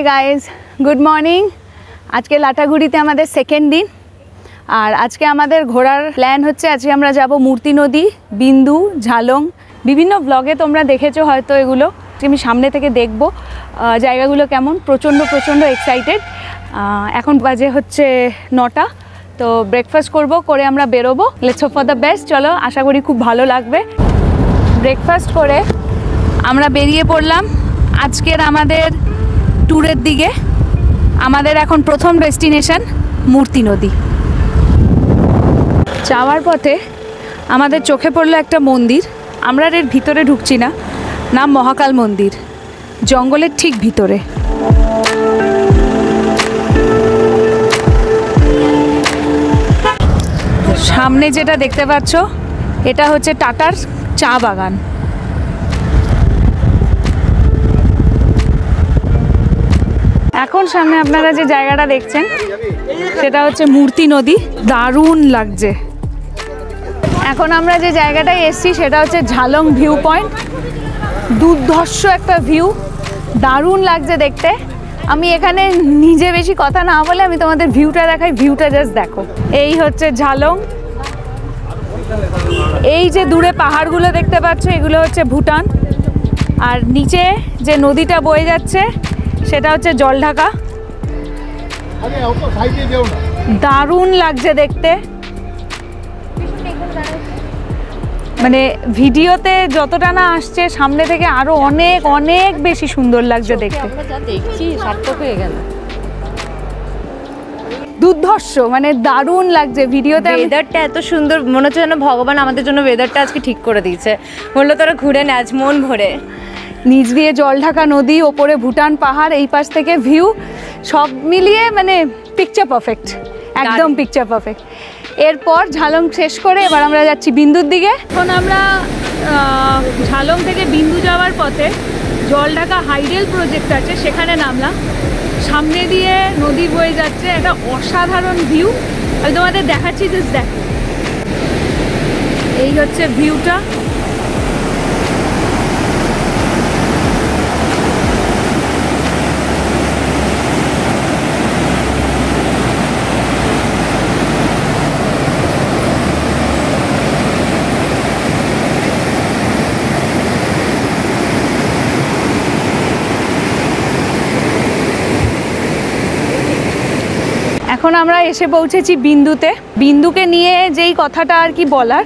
Guys, good morning. আজকে লাটাগুড়িতে আমাদের second দিন। আর আজকে আমাদের ঘোরার প্ল্যান হচ্ছে, আজকে আমরা যাব মূর্তি নদী, বিন্দু, ঝালং। বিভিন্ন ব্লগে তোমরা দেখেছো হয়তো এগুলো। আমি সামনে থেকে দেখব জায়গাগুলো কেমন। প্রচণ্ড এক্সাইটেড। এখন বাজে হচ্ছে 9টা। তো ব্রেকফাস্ট করে আমরা বেরোবো। Let's hope for the best. চলো, আশা করি খুব ভালো লাগবে। ব্রেকফাস্ট করে আমরা বেরিয়ে পড়লাম আজকের আমাদের ট্যুরের দিকে। আমাদের এখন প্রথম ডেস্টিনেশন মূর্তি নদী। যাওয়ার পথে আমাদের চোখে পড়লো একটা মন্দির। আমরা এর ভিতরে ঢুকছি না, নাম মহাকাল মন্দির, জঙ্গলের ঠিক ভিতরে। সামনে যেটা দেখতে পাচ্ছ এটা হচ্ছে টাটার চা বাগান। এখন সামনে আপনারা যে জায়গাটা দেখছেন সেটা হচ্ছে মূর্তি নদী। দারুণ লাগছে। এখন আমরা যে জায়গাটায় এসছি সেটা হচ্ছে ঝালং ভিউ পয়েন্ট। দুর্ধর্ষ একটা ভিউ, দারুণ লাগছে দেখতে। আমি এখানে নিজে বেশি কথা না বলে আমি তোমাদের ভিউটা দেখাই। ভিউটা জাস্ট দেখো। এই হচ্ছে ঝালং। এই যে দূরে পাহাড়গুলো দেখতে পাচ্ছ এগুলো হচ্ছে ভুটান। আর নিচে যে নদীটা বয়ে যাচ্ছে সেটা হচ্ছে জলঢাকা। দারুণ লাগছে দেখতে। মানে ভিডিওতে যতটা না আসছে, সামনে থেকে আরো অনেক অনেক বেশি সুন্দর লাগছে দেখতে। দুর্ধর্ষ, মানে দারুণ লাগছে ভিডিওতে। ওয়েদারটা এত সুন্দর, মনে হচ্ছে যেন ভগবান আমাদের জন্য ওয়েদারটা আজকে ঠিক করে দিয়েছে। বললো তোরা ঘুরে নে আজ মন ভরে। নিচ দিয়ে জলঢাকা নদী, ওপরে ভুটান পাহাড়, এই পাশ থেকে ভিউ, সব মিলিয়ে মানে পিকচার পারফেক্ট, একদম পিকচার পারফেক্ট। এরপর ঝালং শেষ করে এবার আমরা যাচ্ছি বিন্দুর দিকে। এখন আমরা ঝালং থেকে বিন্দু যাওয়ার পথে জলঢাকা হাইডেল প্রজেক্ট আছে, সেখানে নামলাম। সামনে দিয়ে নদী বয়ে যাচ্ছে, একটা অসাধারণ ভিউ। আমি তোমাদের দেখাচ্ছি, জাস্ট দেখো। এই হচ্ছে ভিউটা। এখন আমরা এসে পৌঁছেছি বিন্দুতে। বিন্দুকে নিয়ে যেই কথাটা আর কি বলার,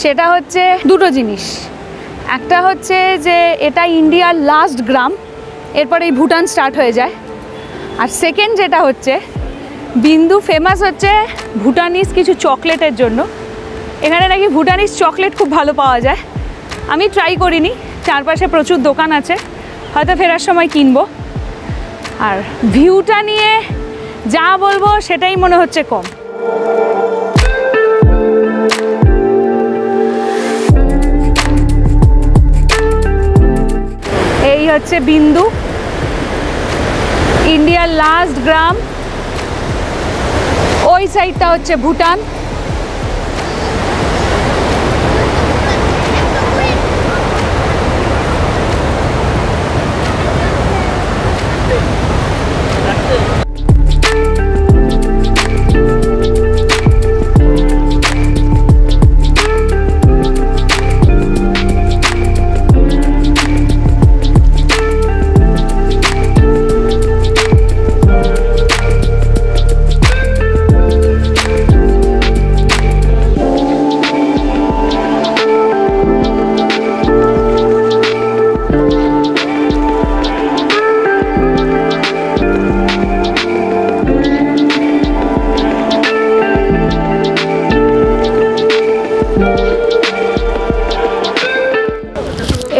সেটা হচ্ছে দুটো জিনিস। একটা হচ্ছে যে এটা ইন্ডিয়ার লাস্ট গ্রাম, এরপর এই ভুটান স্টার্ট হয়ে যায়। আর সেকেন্ড যেটা হচ্ছে, বিন্দু ফেমাস হচ্ছে ভুটানিজ কিছু চকলেটের জন্য। এখানে নাকি ভুটানিজ চকলেট খুব ভালো পাওয়া যায়। আমি ট্রাই করিনি, চারপাশে প্রচুর দোকান আছে, হয়তো ফেরার সময় কিনবো। আর ভিউটা নিয়ে যা বলবো সেটাই মনে হচ্ছে কম। এই হচ্ছে বিন্দু, ইন্ডিয়ার লাস্ট গ্রাম। ওই সাইডটা হচ্ছে ভুটান।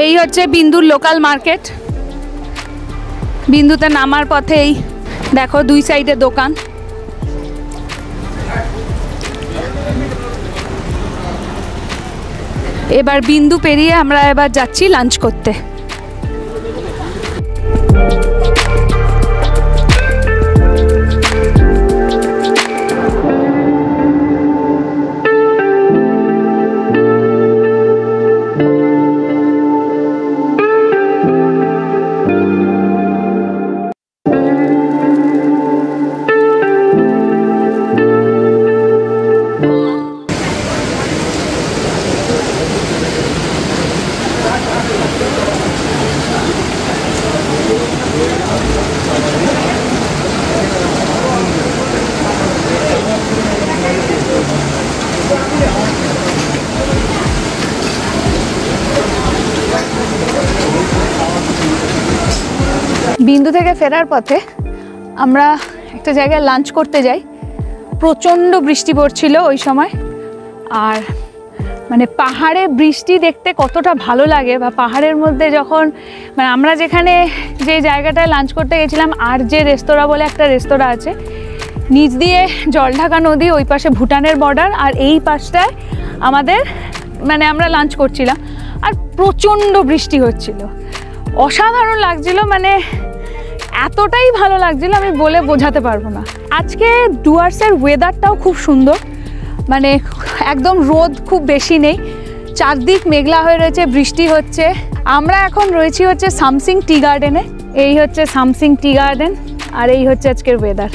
এই হচ্ছে বিন্দুর লোকাল মার্কেট। বিন্দুতে নামার পথেই দেখো দুই সাইডে দোকান। এবার বিন্দু পেরিয়ে আমরা এবার যাচ্ছি লাঞ্চ করতে। বিন্দু থেকে ফেরার পথে আমরা একটা জায়গায় লাঞ্চ করতে যাই। প্রচণ্ড বৃষ্টি পড়ছিল ওই সময়, আর মানে পাহাড়ে বৃষ্টি দেখতে কতটা ভালো লাগে, বা পাহাড়ের মধ্যে যখন মানে আমরা যেখানে যে জায়গাটায় লাঞ্চ করতে গেছিলাম, আর যে রেস্তোরাঁ বলে একটা রেস্তোরাঁ আছে, নিচ দিয়ে জলঢাকা নদী, ওই পাশে ভুটানের বর্ডার, আর এই পাশটায় আমাদের মানে আমরা লাঞ্চ করছিলাম, আর প্রচণ্ড বৃষ্টি হচ্ছিল। অসাধারণ লাগছিল, মানে এতটাই ভালো লাগছিল আমি বলে বোঝাতে পারবো না। আজকে ডুয়ার্সের ওয়েদারটাও খুব সুন্দর, মানে একদম রোদ খুব বেশি নেই, চারদিক মেঘলা হয়ে রয়েছে, বৃষ্টি হচ্ছে। আমরা এখন রয়েছি হচ্ছে সামসিং টি গার্ডেনে। এই হচ্ছে সামসিং টি গার্ডেন, আর এই হচ্ছে আজকের ওয়েদার।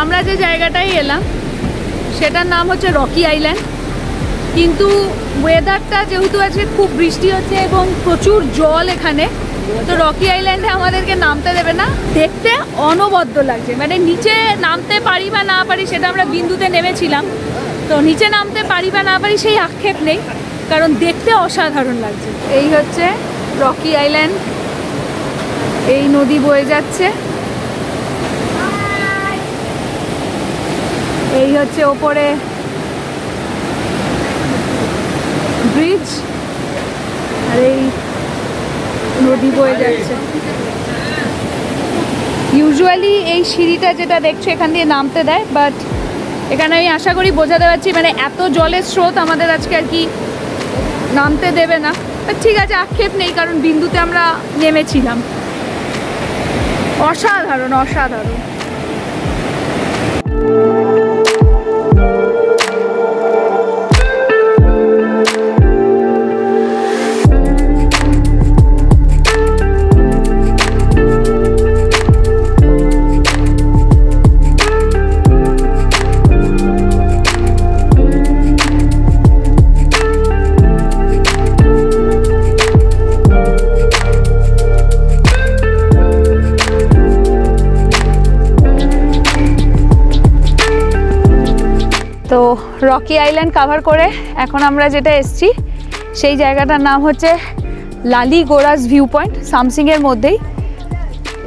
আমরা যে জায়গাটায় এলাম সেটার নাম হচ্ছে রকি আইল্যান্ড, কিন্তু ওয়েদারটা যেহেতু আজকে খুব বৃষ্টি হচ্ছে এবং প্রচুর জল এখানে, তো রকি আইল্যান্ডে আমাদেরকে নামতে দেবে না। দেখতে অনবদ্য লাগছে, মানে নিচে নামতে পারি বা না পারি সেটা আমরা বিন্দুতে নেমেছিলাম, তো নিচে নামতে পারি বা না পারি সেই আক্ষেপ নেই, কারণ দেখতে অসাধারণ লাগছে। এই হচ্ছে রকি আইল্যান্ড, এই নদী বয়ে যাচ্ছে, এই হচ্ছে ওপরে ব্রিজ, আর এই নদী বয়ে যাচ্ছে। ইউজুয়ালি এই সিঁড়িটা যেটা দেখছো এখান দিয়ে নামতে দেয়, বাট এখানে আমি আশা করি বোঝাতে পারছি মানে এত জলের স্রোত আমাদের আজকে আর কি নামতে দেবে না। বাট ঠিক আছে, আক্ষেপ নেই, কারণ বিন্দুতে আমরা নেমেছিলাম। অসাধারণ অসাধারণ। তো রকি আইল্যান্ড কাভার করে এখন আমরা যেটা এসছি সেই জায়গাটার নাম হচ্ছে লালি গোরাস ভিউ পয়েন্ট, সামসিংয়ের মধ্যেই।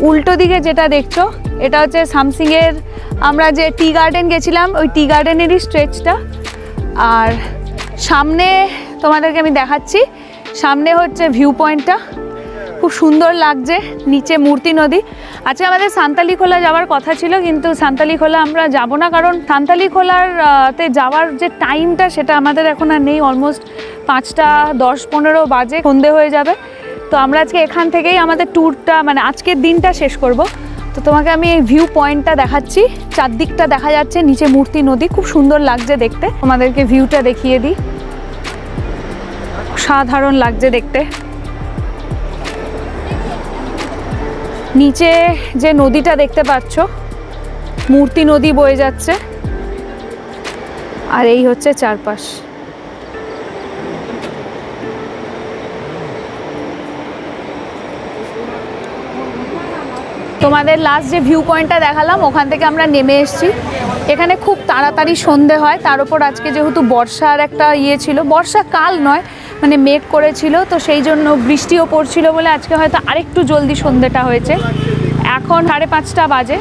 উল্টো দিকে যেটা দেখছো এটা হচ্ছে সামসিংয়ের আমরা যে টি গার্ডেন গেছিলাম ওই টি গার্ডেনেরই স্ট্রেচটা, আর সামনে তোমাদেরকে আমি দেখাচ্ছি, সামনে হচ্ছে ভিউ পয়েন্টটা, খুব সুন্দর লাগছে, নিচে মূর্তি নদী। আজকে আমাদের সান্তালি খোলা যাওয়ার কথা ছিল, কিন্তু সান্তালি খোলা আমরা যাব না, কারণ সান্তালি খোলাতে যাওয়ার যে টাইমটা সেটা আমাদের এখন আর নেই। অলমোস্ট 5টা 10-15 বাজে, সন্ধে হয়ে যাবে। তো আমরা আজকে এখান থেকেই আমাদের ট্যুরটা মানে আজকের দিনটা শেষ করব। তো তোমাকে আমি এই ভিউ পয়েন্টটা দেখাচ্ছি, চারদিকটা দেখা যাচ্ছে, নিচে মূর্তি নদী, খুব সুন্দর লাগছে দেখতে। তোমাদেরকে ভিউটা দেখিয়ে দিই, সাধারণ লাগছে দেখতে। নিচে যে নদীটা দেখতে পাচ্ছ, মূর্তি নদী বয়ে যাচ্ছে, আর এই হচ্ছে চারপাশ। তোমাদের লাস্ট যে ভিউ পয়েন্টটা দেখালাম ওখান থেকে আমরা নেমে এসেছি। এখানে খুব তাড়াতাড়ি সন্ধে হয়, তার উপর আজকে যেহেতু বর্ষার একটা ছিল, বর্ষাকাল নয় মানে মেঘ করেছিল, তো সেই জন্য বৃষ্টিও পড়ছিল বলে আজকে হয়তো আরেকটু জলদি সন্ধেটা হয়েছে। এখন 5:30 বাজে,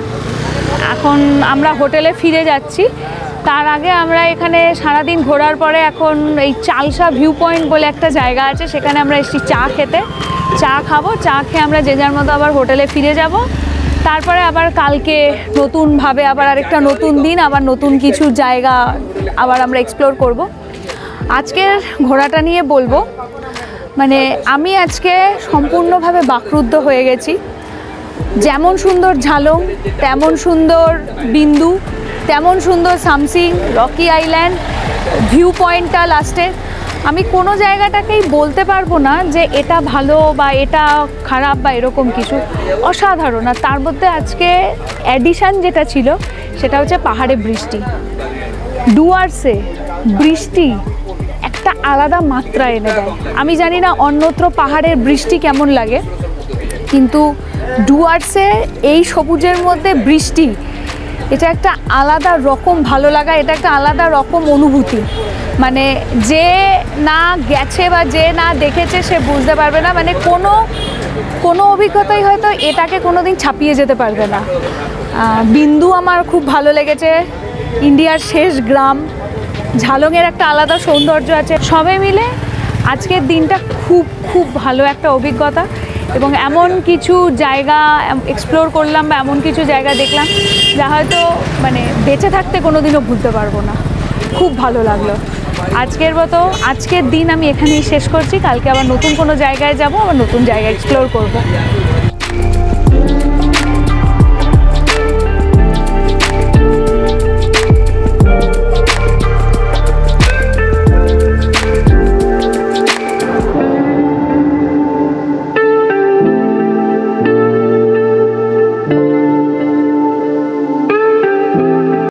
এখন আমরা হোটেলে ফিরে যাচ্ছি। তার আগে আমরা এখানে সারাদিন ঘোরার পরে এখন এই চালসা ভিউ পয়েন্ট বলে একটা জায়গা আছে, সেখানে আমরা এসেছি চা খেতে। চা খাবো, চা খেয়ে আমরা যে যার মতো আবার হোটেলে ফিরে যাব। তারপরে আবার কালকে নতুনভাবে আবার আরেকটা নতুন দিন, আবার নতুন কিছু জায়গা আবার আমরা এক্সপ্লোর করব। আজকের ঘোরাটা নিয়ে বলবো, মানে আমি আজকে সম্পূর্ণভাবে বাকরুদ্ধ হয়ে গেছি। যেমন সুন্দর ঝালং, তেমন সুন্দর বিন্দু, তেমন সুন্দর সামসিং, রকি আইল্যান্ড, ভিউ পয়েন্টটা লাস্টে। আমি কোনো জায়গাটাকেই বলতে পারবো না যে এটা ভালো বা এটা খারাপ বা এরকম কিছু, অসাধারণ। আর তার মধ্যে আজকে অ্যাডিশান যেটা ছিল সেটা হচ্ছে পাহাড়ে বৃষ্টি। ডুয়ার্সে বৃষ্টি একটা আলাদা মাত্রা এনে দেয়। আমি জানি না অন্যত্র পাহাড়ের বৃষ্টি কেমন লাগে, কিন্তু ডুয়ার্সে এই সবুজের মধ্যে বৃষ্টি, এটা একটা আলাদা রকম ভালো লাগা, এটা একটা আলাদা রকম অনুভূতি। মানে যে না গেছে বা যে না দেখেছে সে বুঝতে পারবে না, মানে কোনো অভিজ্ঞতাই হয়তো এটাকে কোনো দিন ছাপিয়ে যেতে পারবে না। বিন্দু আমার খুব ভালো লেগেছে, ইন্ডিয়ার শেষ গ্রাম, ঝালংয়ের একটা আলাদা সৌন্দর্য আছে। সবে মিলে আজকের দিনটা খুব খুব ভালো একটা অভিজ্ঞতা, এবং এমন কিছু জায়গা এক্সপ্লোর করলাম বা এমন কিছু জায়গা দেখলাম যা হয়তো মানে বেঁচে থাকতে কোনো দিনও ভুলতে পারবো না। খুব ভালো লাগলো। আজকের দিন আমি এখানেই শেষ করছি। কালকে আবার নতুন কোনো জায়গায় যাব, আবার নতুন জায়গা এক্সপ্লোর করব।